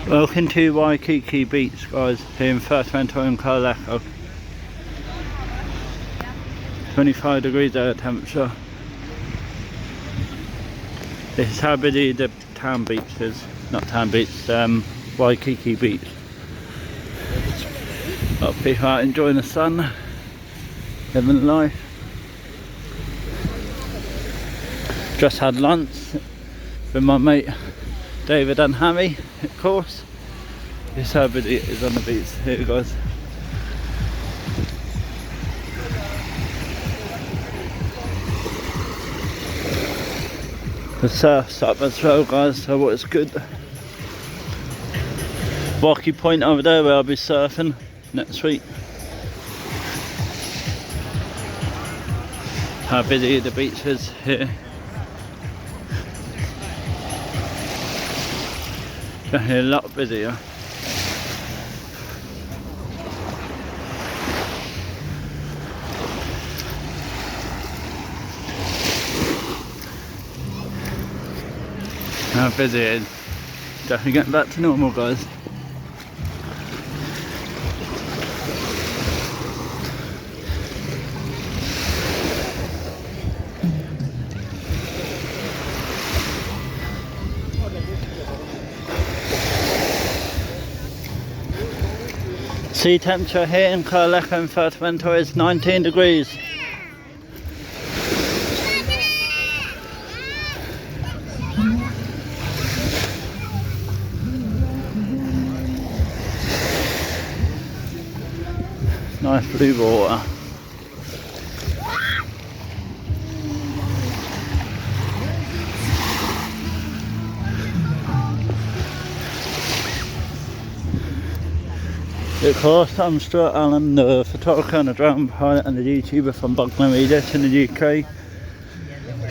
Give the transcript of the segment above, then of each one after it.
Welcome to Waikiki Beach, guys, here in Fuerteventura and Corralejo. 25 degrees air temperature. This is how busy the town beach is. Not town beach, Waikiki Beach. A lot of people out enjoying the sun, living life. Just had lunch with my mate David and Hammy, of course. This is how busy it is on the beach here, guys. The surf's up as well, guys, so what's good. Rocky Point over there where I'll be surfing next week. How busy the beach is here. Definitely a lot busier. How busy it is. Definitely getting back to normal, guys. Sea temperature here in Corralejo and Fuerteventura is 19 degrees. Nice blue water. Of course, I'm Stuart Allen, the photographer and the drone pilot and the YouTuber from Bogman Media in the UK.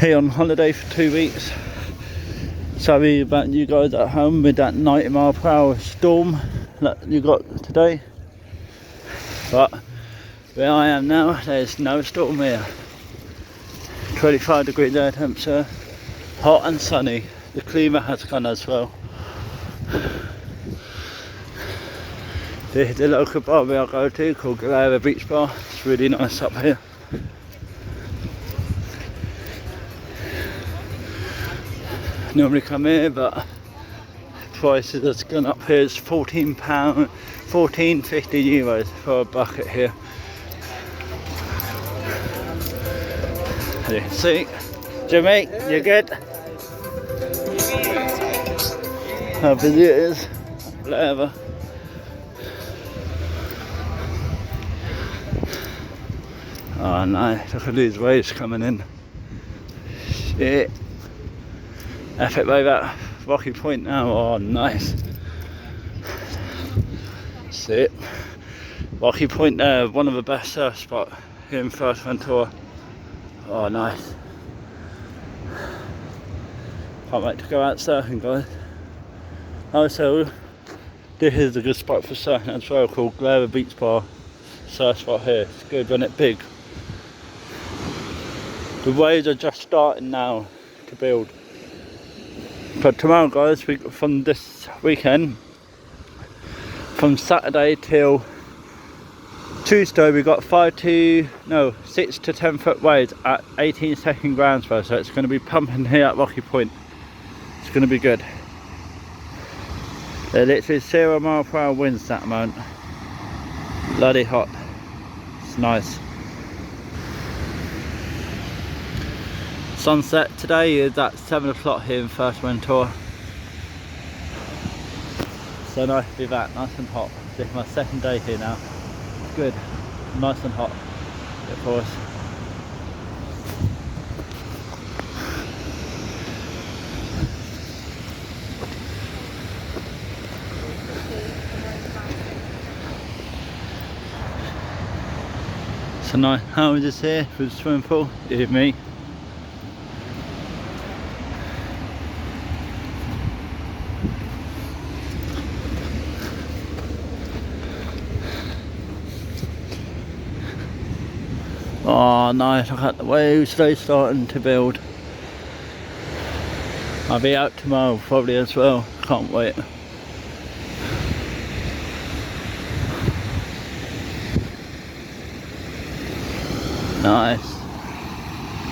Here on holiday for 2 weeks. Sorry about you guys at home with that 90-mile-per-hour storm that you got today. But where I am now, there's no storm here. 25 degrees air temperature, hot and sunny. The climate has gone as well. The local bar where I go to, called Corralejo Beach Bar. It's really nice up here. Normally come here, but prices has gone up here. It's £14, 14.50 euros for a bucket here. You can see, Jimmy, you good? How busy it is, whatever. Oh no, look at these waves coming in. Shit. Epic wave at Rocky Point now, oh nice. Shit. Rocky Point there, one of the best surf spots here in Fuerteventura. Oh nice. Can't wait to go out surfing, guys. Also, this is a good spot for surfing as well, called Corralejo Beach Bar. Surf spot here, it's good when it's big. The waves are just starting now to build. But tomorrow, guys, from this weekend, from Saturday till Tuesday, we got 6 to 10 foot waves at 18-second ground swell. So it's going to be pumping here at Rocky Point. It's going to be good. They're literally 0-mile-per-hour winds that amount. Bloody hot. It's nice. Sunset today is at 7 o'clock here in Fuerteventura. So nice to be back, nice and hot. This is my second day here now. Good, nice and hot, of course. So nice houses here for the swimming pool, dear me. Oh nice, look at the waves, they're starting to build. I'll be out tomorrow probably as well, can't wait. Nice.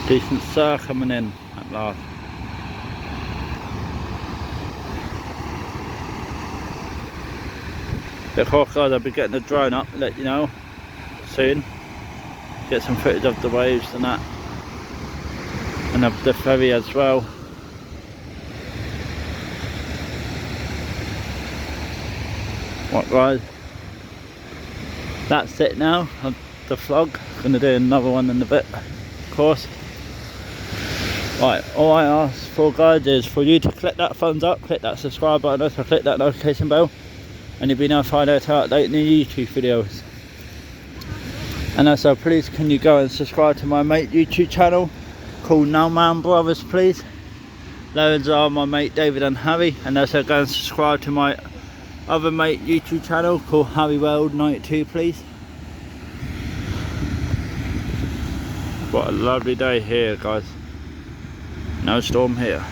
Decent surf coming in at last. Of course guys, I'll be getting the drone up, let you know soon. Get some footage of the waves and that. And of the ferry as well. What guys? That's it now of the vlog. Gonna do another one in a bit, of course. Right, all I ask for guys is for you to click that thumbs up, click that subscribe button, also click that notification bell, and you'll be notified to update new YouTube videos. And also please can you go and subscribe to my mate YouTube channel called No Man Brothers please. Those are my mate David and Harry, and also go and subscribe to my other mate YouTube channel called Harry World 92 please. What a lovely day here guys. No storm here.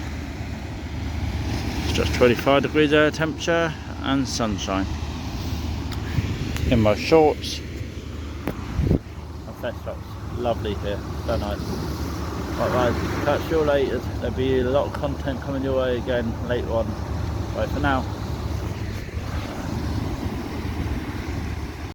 It's just 25 degrees air temperature and sunshine. In my shorts. My flesh socks. Lovely here. So nice. Right guys, catch you all later. There'll be a lot of content coming your way again later on. Bye for now.